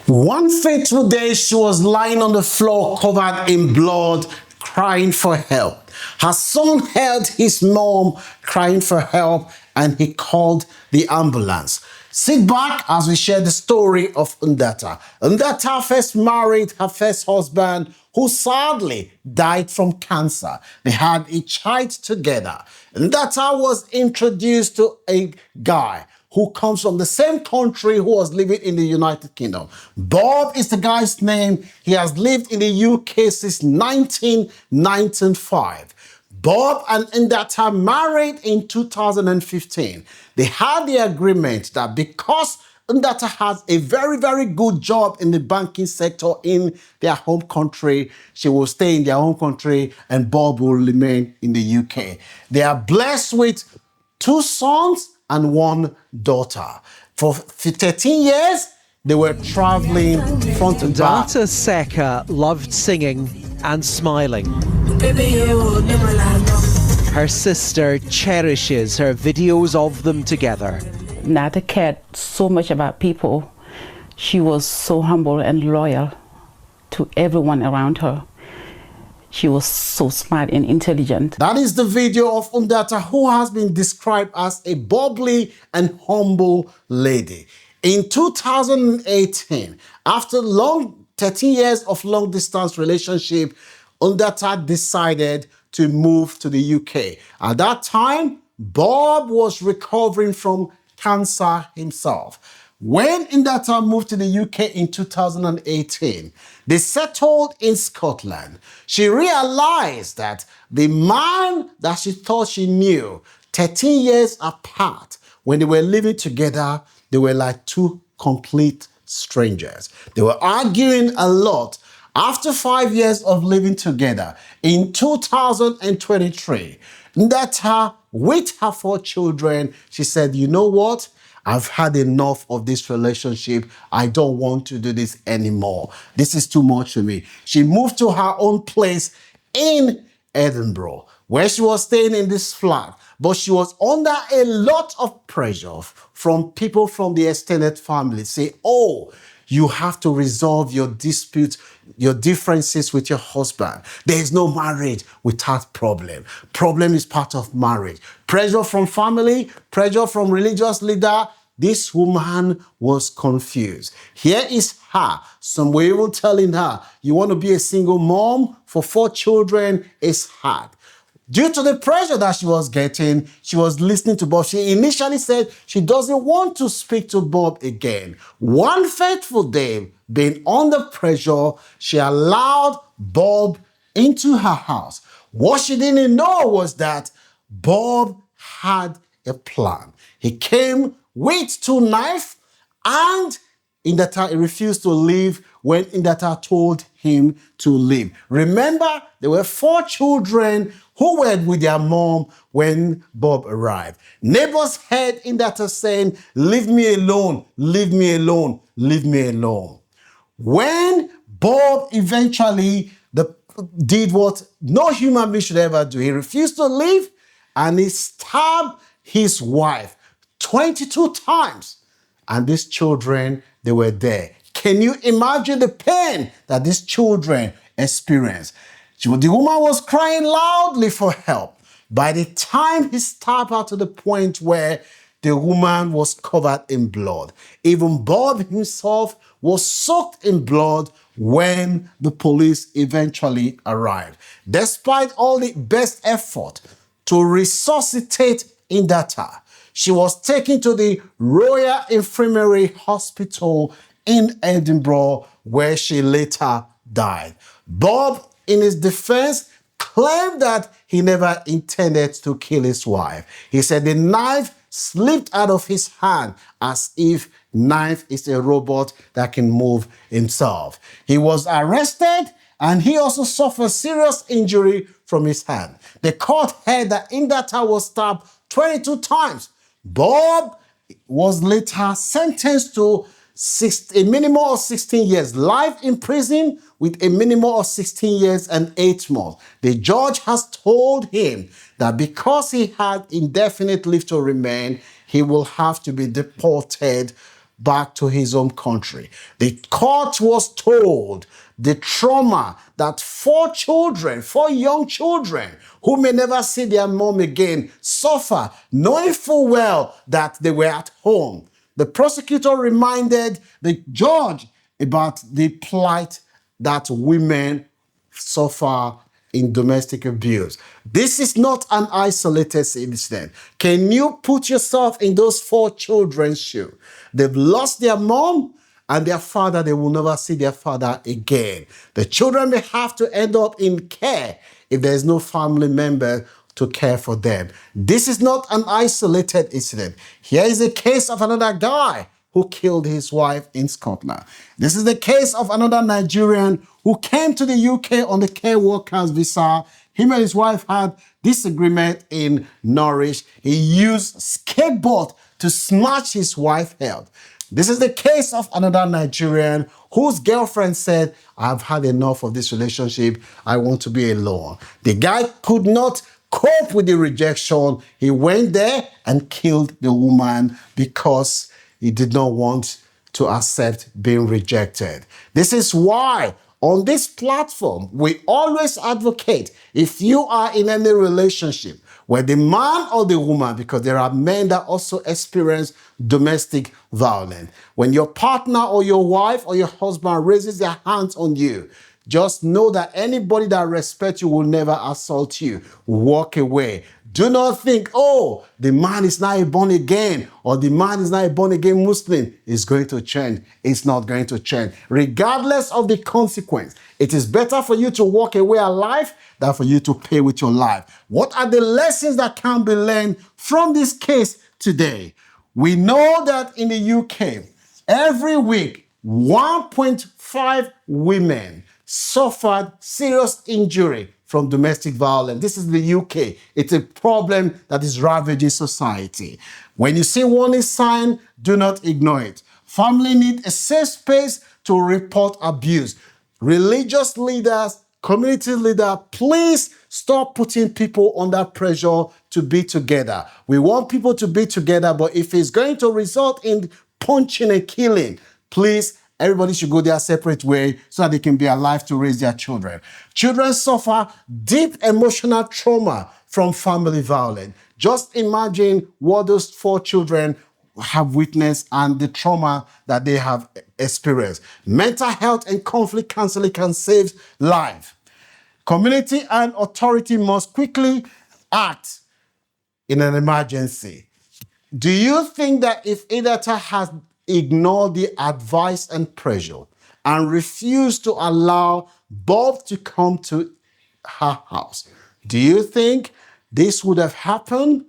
One fateful day, she was lying on the floor covered in blood, crying for help. Her son held his mom, crying for help, and he called the ambulance. Sit back as we share the story of Ndata. Ndata first married her first husband, who sadly died from cancer. They had a child together. Ndata was introduced to a guy who comes from the same country, who was living in the United Kingdom. Bob is the guy's name. He has lived in the UK since 1995. Bob and Ndata married in 2015. They had the agreement that because Ndata has a very, very good job in the banking sector in their home country, she will stay in their home country and Bob will remain in the UK. They are blessed with 2 sons and 1 daughter. For 13 years, they were traveling front and back. Ndata Seka loved singing and smiling. Her sister cherishes her videos of them together. Ndata cared so much about people. She was so humble and loyal to everyone around her. She was so smart and intelligent. That is the video of Ndata, who has been described as a bubbly and humble lady. In 2018, after 13 years of long-distance relationship, Ndata decided to move to the UK. At that time, Bob was recovering from cancer himself. When Ndata moved to the UK in 2018, they settled in Scotland. She realized that the man that she thought she knew 13 years apart, when they were living together, they were like 2 complete strangers. They were arguing a lot. After 5 years of living together, in 2023, Ndata, with her 4 children, she said, you know what? I've had enough of this relationship. I don't want to do this anymore. This is too much for me. She moved to her own place in Edinburgh, where she was staying in this flat. But she was under a lot of pressure from people from the extended family. Say, oh, you have to resolve your disputes, your differences with your husband. There is no marriage without problem. Problem is part of marriage. Pressure from family, pressure from religious leader. This woman was confused. Here is her. Some were even telling her, you want to be a single mom for 4 children? It's hard. Due to the pressure that she was getting, she was listening to Bob. She initially said she doesn't want to speak to Bob again. One fateful day, being under pressure, she allowed Bob into her house. What she didn't know was that Bob had a plan. He came with 2 knives, and Ndata refused to leave when Ndata told him to leave. Remember, there were 4 children who were with their mom when Bob arrived. Neighbors heard Ndata saying, leave me alone, leave me alone, leave me alone. When Bob eventually did what no human being should ever do, he refused to leave and he stabbed his wife 22 times. And these children, they were there. Can you imagine the pain that these children experienced? The woman was crying loudly for help. By the time he stabbed her to the point where the woman was covered in blood, even Bob himself was soaked in blood when the police eventually arrived. Despite all the best effort to resuscitate Ndata, she was taken to the Royal Infirmary Hospital in Edinburgh, where she later died. Bob, in his defense, claimed that he never intended to kill his wife. He said the knife slipped out of his hand as if knife is a robot that can move himself. He was arrested and he also suffered serious injury from his hand. The court heard that Ndata was stabbed 22 times. Bob was later sentenced to a minimum of 16 years, life in prison with a minimum of 16 years and 8 months. The judge has told him that because he had indefinite leave to remain, he will have to be deported back to his home country. The court was told the trauma that 4 young children who may never see their mom again suffer, knowing full well that they were at home. The prosecutor reminded the judge about the plight that women suffer in domestic abuse. This is not an isolated incident. Can you put yourself in those 4 children's shoes? They've lost their mom and their father. They will never see their father again. The children may have to end up in care if there's no family member to care for them. This is not an isolated incident. Here is a case of another guy who killed his wife in Scotland. This is the case of another Nigerian who came to the UK on the care workers visa. Him and his wife had disagreement in Norwich. He used skateboard to smash his wife's head. This is the case of another Nigerian whose girlfriend said, "I've had enough of this relationship. I want to be alone." The guy could not cope with the rejection. He went there and killed the woman because he did not want to accept being rejected. This is why on this platform, we always advocate, if you are in any relationship where the man or the woman, because there are men that also experience domestic violence, when your partner or your wife or your husband raises their hands on you, just know that anybody that respects you will never assault you. Walk away. Do not think, oh, the man is not a born again or the man is not a born again Muslim. It's going to change. It's not going to change. Regardless of the consequence, it is better for you to walk away alive than for you to pay with your life. What are the lessons that can be learned from this case today? We know that in the UK, every week, 1.5 women suffered serious injury from domestic violence. This is the UK. It's a problem that is ravaging society. When you see warning sign, do not ignore it. Family need a safe space to report abuse. Religious leaders, community leaders, please stop putting people under pressure to be together. We want people to be together, but if it's going to result in punching and killing, please, everybody should go their separate way so that they can be alive to raise their children. Children suffer deep emotional trauma from family violence. Just imagine what those 4 children have witnessed and the trauma that they have experienced. Mental health and conflict counseling can save lives. Community and authority must quickly act in an emergency. Do you think that if Idata has ignored the advice and pressure and refused to allow Bob to come to her house, do you think this would have happened?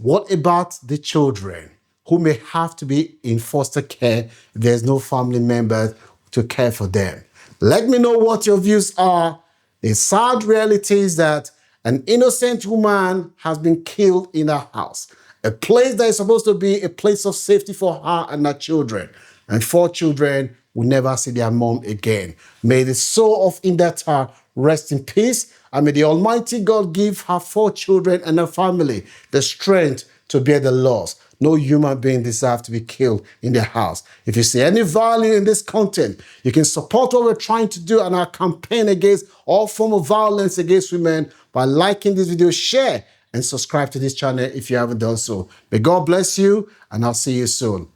What about the children who may have to be in foster care if there's no family members to care for them? Let me know what your views are. The sad reality is that an innocent woman has been killed in her house, a place that is supposed to be a place of safety for her and her children. And 4 children will never see their mom again. May the soul of Idata rest in peace, and may the Almighty God give her 4 children and her family the strength to bear the loss. No human being deserves to be killed in their house. If you see any value in this content, you can support what we're trying to do and our campaign against all form of violence against women by liking this video, share, and subscribe to this channel if you haven't done so. May God bless you, and I'll see you soon.